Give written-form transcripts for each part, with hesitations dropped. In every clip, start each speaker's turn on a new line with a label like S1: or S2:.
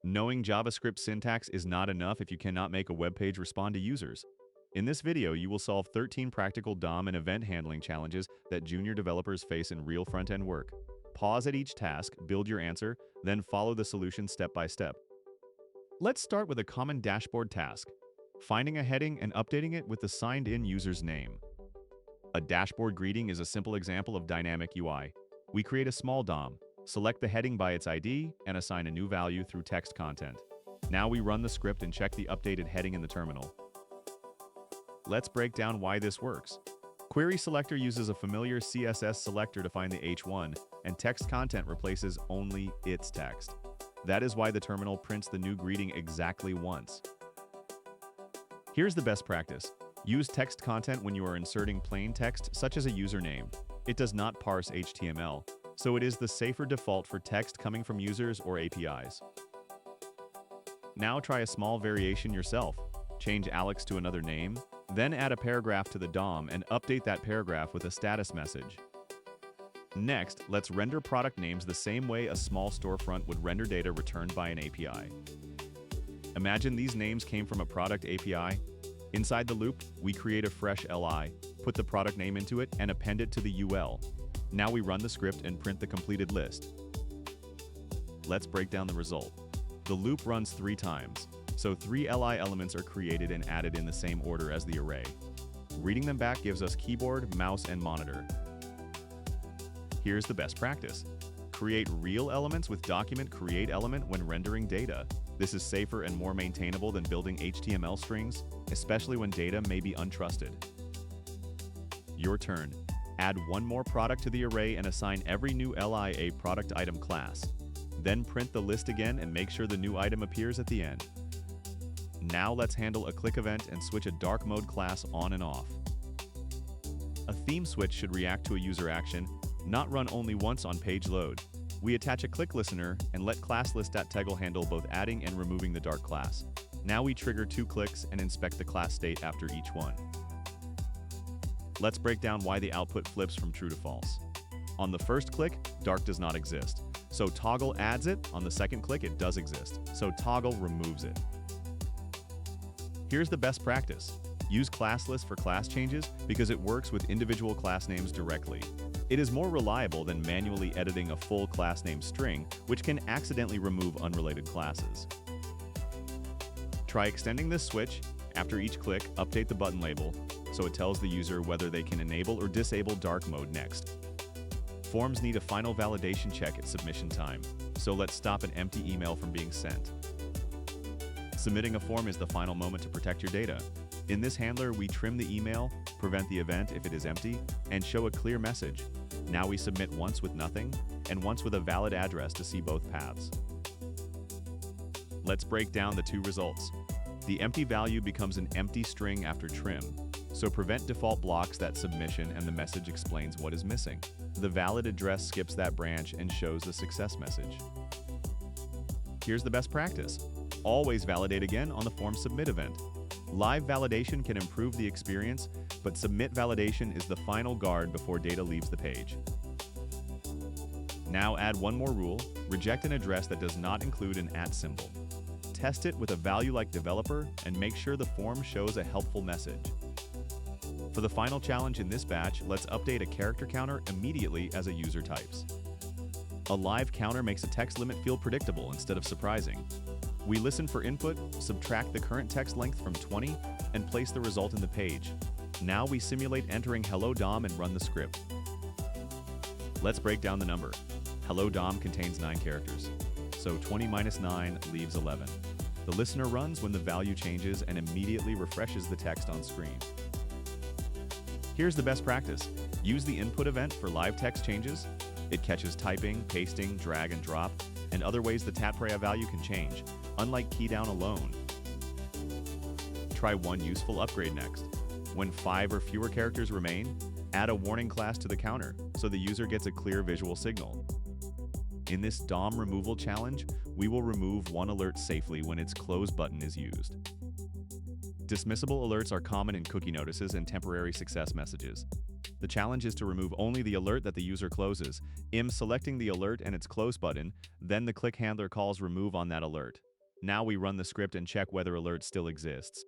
S1: Knowing JavaScript syntax is not enough if you cannot make a web page respond to users. In this video, you will solve 13 practical DOM and event handling challenges that junior developers face in real front-end work. Pause at each task, build your answer, then follow the solution step by step. Let's start with a common dashboard task, finding a heading and updating it with the signed-in user's name. A dashboard greeting is a simple example of dynamic UI. We create a small DOM, select the heading by its ID, and assign a new value through text content. Now we run the script and check the updated heading in the terminal. Let's break down why this works. Query selector uses a familiar CSS selector to find the H1, and text content replaces only its text. That is why the terminal prints the new greeting exactly once. Here's the best practice. Use text content when you are inserting plain text, such as a username. It does not parse HTML, so it is the safer default for text coming from users or APIs. Now try a small variation yourself. Change Alex to another name, then add a paragraph to the DOM and update that paragraph with a status message. Next, let's render product names the same way a small storefront would render data returned by an API. Imagine these names came from a product API. Inside the loop, we create a fresh LI, put the product name into it, and append it to the UL. Now we run the script and print the completed list. Let's break down the result. The loop runs 3 times, so 3 LI elements are created and added in the same order as the array. Reading them back gives us keyboard, mouse, and monitor. Here's the best practice. Create real elements with document create element when rendering data. This is safer and more maintainable than building HTML strings, especially when data may be untrusted. Your turn. Add one more product to the array and assign every new LI a product item class. Then print the list again and make sure the new item appears at the end. Now let's handle a click event and switch a dark mode class on and off. A theme switch should react to a user action, not run only once on page load. We attach a click listener and let ClassList.Tegel handle both adding and removing the dark class. Now we trigger 2 clicks and inspect the class state after each one. Let's break down why the output flips from true to false. On the first click, dark does not exist, so toggle adds it. On the second click, it does exist, so toggle removes it. Here's the best practice. Use ClassList for class changes because it works with individual class names directly. It is more reliable than manually editing a full class name string, which can accidentally remove unrelated classes. Try extending this switch. After each click, update the button label, so it tells the user whether they can enable or disable dark mode next. Forms need a final validation check at submission time, so let's stop an empty email from being sent. Submitting a form is the final moment to protect your data. In this handler, we trim the email, prevent the event if it is empty, and show a clear message. Now we submit once with nothing, and once with a valid address to see both paths. Let's break down the 2 results. The empty value becomes an empty string after trim, so prevent default blocks that submission and the message explains what is missing. The valid address skips that branch and shows the success message. Here's the best practice. Always validate again on the form submit event. Live validation can improve the experience, but submit validation is the final guard before data leaves the page. Now add one more rule, reject an address that does not include an @ symbol. Test it with a value like developer and make sure the form shows a helpful message. For the final challenge in this batch, let's update a character counter immediately as a user types. A live counter makes a text limit feel predictable instead of surprising. We listen for input, subtract the current text length from 20, and place the result in the page. Now we simulate entering hello DOM and run the script. Let's break down the number. Hello DOM contains 9 characters, so 20 minus 9 leaves 11. The listener runs when the value changes and immediately refreshes the text on screen. Here's the best practice. Use the input event for live text changes. It catches typing, pasting, drag and drop, and other ways the tatprea value can change, unlike key down alone. Try one useful upgrade next. When 5 or fewer characters remain, add a warning class to the counter so the user gets a clear visual signal. In this DOM removal challenge, we will remove one alert safely when its close button is used. Dismissible alerts are common in cookie notices and temporary success messages. The challenge is to remove only the alert that the user closes, selecting the alert and its close button, then the click handler calls remove on that alert. Now we run the script and check whether alert still exists.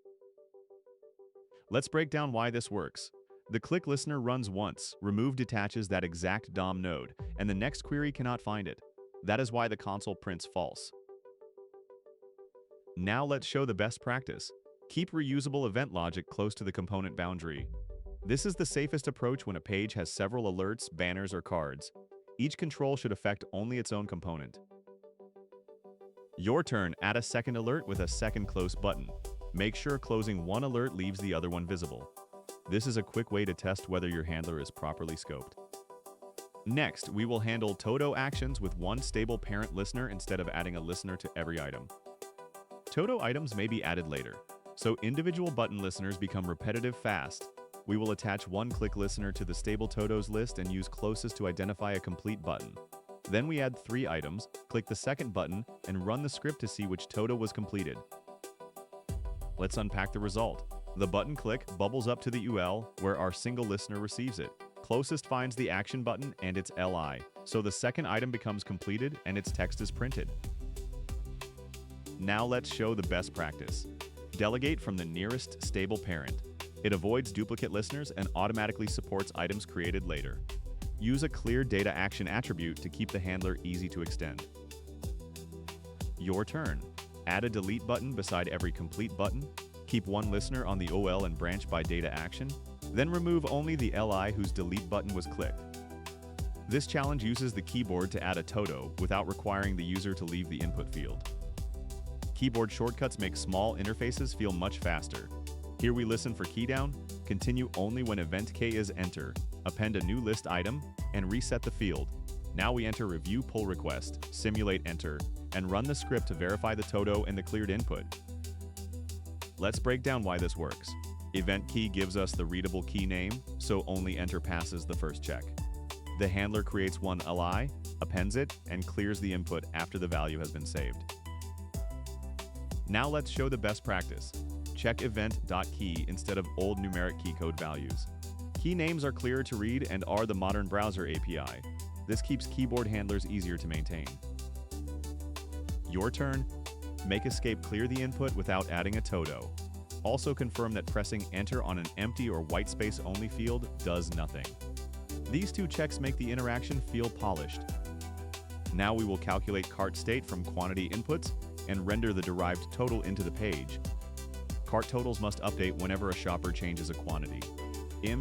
S1: Let's break down why this works. The click listener runs once, remove detaches that exact DOM node, and the next query cannot find it. That is why the console prints false. Now let's show the best practice. Keep reusable event logic close to the component boundary. This is the safest approach when a page has several alerts, banners, or cards. Each control should affect only its own component. Your turn, add a second alert with a second close button. Make sure closing one alert leaves the other one visible. This is a quick way to test whether your handler is properly scoped. Next, we will handle Todo actions with one stable parent listener instead of adding a listener to every item. Todo items may be added later, so individual button listeners become repetitive fast. We will attach one click listener to the stable Todos list and use closest to identify a complete button. Then we add 3 items, click the second button, and run the script to see which Todo was completed. Let's unpack the result. The button click bubbles up to the UL, where our single listener receives it. Closest finds the action button and its LI, so the second item becomes completed and its text is printed. Now let's show the best practice. Delegate from the nearest stable parent. It avoids duplicate listeners and automatically supports items created later. Use a clear data action attribute to keep the handler easy to extend. Your turn. Add a delete button beside every complete button. Keep one listener on the OL and branch by data action. Then remove only the LI whose delete button was clicked. This challenge uses the keyboard to add a Todo without requiring the user to leave the input field. Keyboard shortcuts make small interfaces feel much faster. Here we listen for keydown, continue only when event K is enter, append a new list item, and reset the field. Now we enter review pull request, simulate enter, and run the script to verify the Todo and the cleared input. Let's break down why this works. Event key gives us the readable key name, so only enter passes the first check. The handler creates one LI, appends it, and clears the input after the value has been saved. Now let's show the best practice. Check event.key instead of old numeric key code values. Key names are clearer to read and are the modern browser API. This keeps keyboard handlers easier to maintain. Your turn. Make escape clear the input without adding a Todo. Also confirm that pressing enter on an empty or white space only field does nothing. These 2 checks make the interaction feel polished. Now we will calculate cart state from quantity inputs and render the derived total into the page. Cart totals must update whenever a shopper changes a quantity.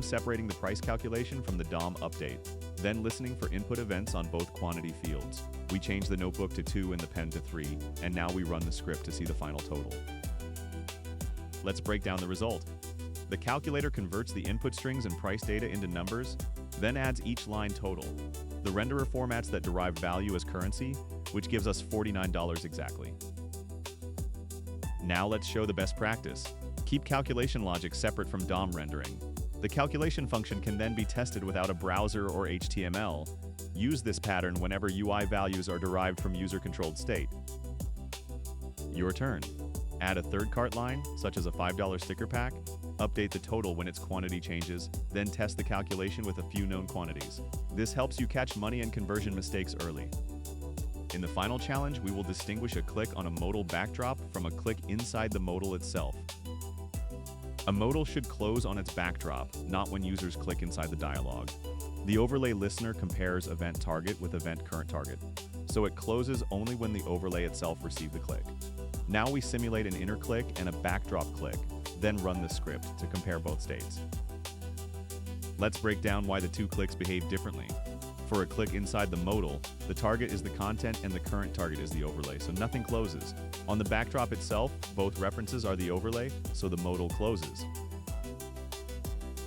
S1: Separating the price calculation from the DOM update, then listening for input events on both quantity fields. We change the notebook to 2 and the pen to 3, and now we run the script to see the final total. Let's break down the result. The calculator converts the input strings and price data into numbers, then adds each line total. The renderer formats that derive value as currency, which gives us $49 exactly. Now let's show the best practice. Keep calculation logic separate from DOM rendering. The calculation function can then be tested without a browser or HTML. Use this pattern whenever UI values are derived from user-controlled state. Your turn. Add a third cart line, such as a $5 sticker pack. Update the total when its quantity changes, then test the calculation with a few known quantities. This helps you catch money and conversion mistakes early. In the final challenge, we will distinguish a click on a modal backdrop from a click inside the modal itself. A modal should close on its backdrop, not when users click inside the dialog. The overlay listener compares event target with event current target, so it closes only when the overlay itself received the click. Now we simulate an inner click and a backdrop click, then run the script to compare both states. Let's break down why the 2 clicks behave differently. For a click inside the modal, the target is the content and the current target is the overlay, so nothing closes. On the backdrop itself, both references are the overlay, so the modal closes.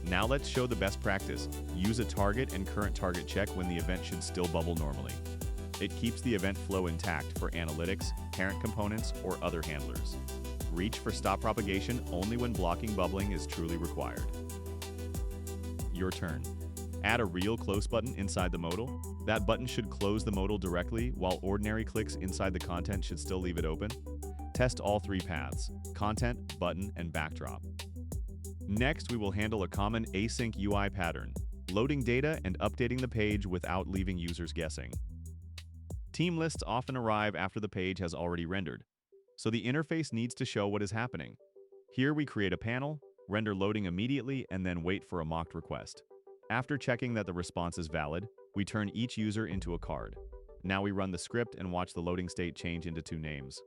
S1: Now let's show the best practice. Use a target and current target check when the event should still bubble normally. It keeps the event flow intact for analytics, parent components, or other handlers. Reach for stop propagation only when blocking bubbling is truly required. Your turn. Add a real close button inside the modal. That button should close the modal directly, while ordinary clicks inside the content should still leave it open. Test all 3 paths: content, button, and backdrop. Next, we will handle a common async UI pattern, loading data and updating the page without leaving users guessing. Team lists often arrive after the page has already rendered, so the interface needs to show what is happening. Here we create a panel, render loading immediately, and then wait for a mocked request. After checking that the response is valid, we turn each user into a card. Now we run the script and watch the loading state change into two names.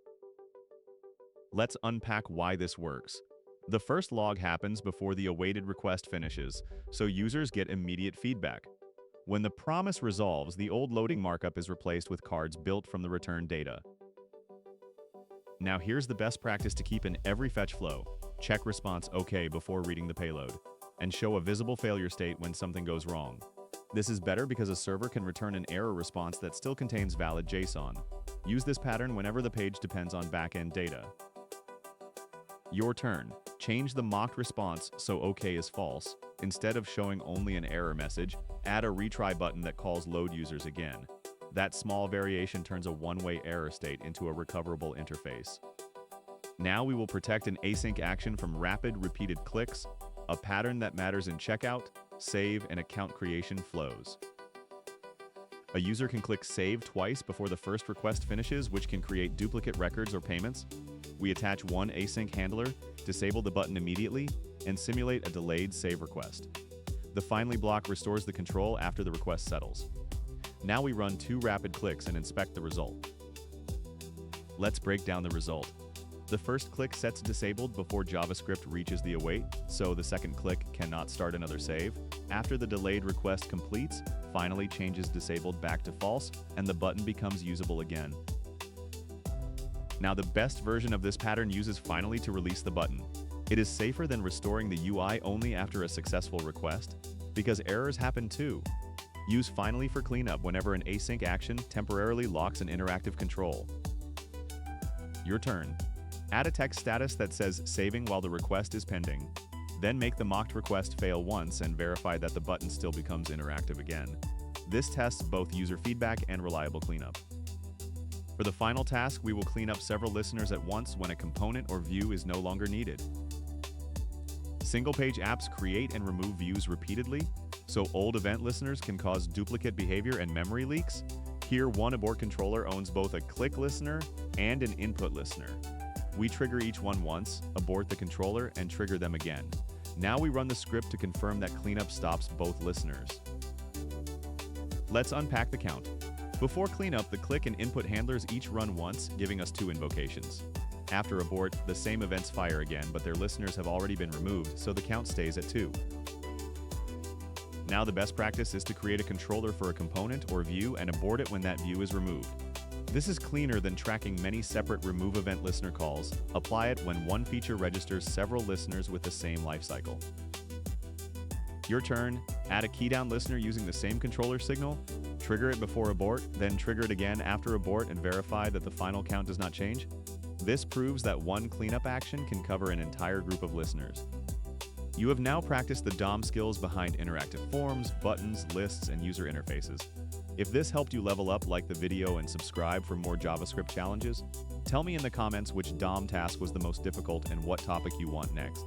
S1: Let's unpack why this works. The first log happens before the awaited request finishes, so users get immediate feedback. When the promise resolves, the old loading markup is replaced with cards built from the returned data. Now here's the best practice to keep in every fetch flow. Check response OK before reading the payload, and show a visible failure state when something goes wrong. This is better because a server can return an error response that still contains valid JSON. Use this pattern whenever the page depends on backend data. Your turn. Change the mocked response so OK is false. Instead of showing only an error message, add a retry button that calls load users again. That small variation turns a one-way error state into a recoverable interface. Now we will protect an async action from rapid, repeated clicks, a pattern that matters in checkout, save, and account creation flows. A user can click Save twice before the first request finishes, which can create duplicate records or payments. We attach one async handler, disable the button immediately, and simulate a delayed save request. The finally block restores the control after the request settles. Now we run 2 rapid clicks and inspect the result. Let's break down the result. The first click sets disabled before JavaScript reaches the await, so the second click cannot start another save. After the delayed request completes, finally changes disabled back to false, and the button becomes usable again. Now the best version of this pattern uses finally to release the button. It is safer than restoring the UI only after a successful request, because errors happen too. Use finally for cleanup whenever an async action temporarily locks an interactive control. Your turn. Add a text status that says saving while the request is pending. Then make the mocked request fail once and verify that the button still becomes interactive again. This tests both user feedback and reliable cleanup. For the final task, we will clean up several listeners at once when a component or view is no longer needed. Single-page apps create and remove views repeatedly, so old event listeners can cause duplicate behavior and memory leaks. Here, one abort controller owns both a click listener and an input listener. We trigger each one once, abort the controller, and trigger them again. Now we run the script to confirm that cleanup stops both listeners. Let's unpack the count. Before cleanup, the click and input handlers each run once, giving us 2 invocations. After abort, the same events fire again, but their listeners have already been removed, so the count stays at 2. Now the best practice is to create a controller for a component or view and abort it when that view is removed. This is cleaner than tracking many separate remove event listener calls. Apply it when one feature registers several listeners with the same lifecycle. Your turn. Add a keydown listener using the same controller signal. Trigger it before abort, then trigger it again after abort and verify that the final count does not change. This proves that one cleanup action can cover an entire group of listeners. You have now practiced the DOM skills behind interactive forms, buttons, lists, and user interfaces. If this helped you level up, like the video and subscribe for more JavaScript challenges. Tell me in the comments which DOM task was the most difficult and what topic you want next.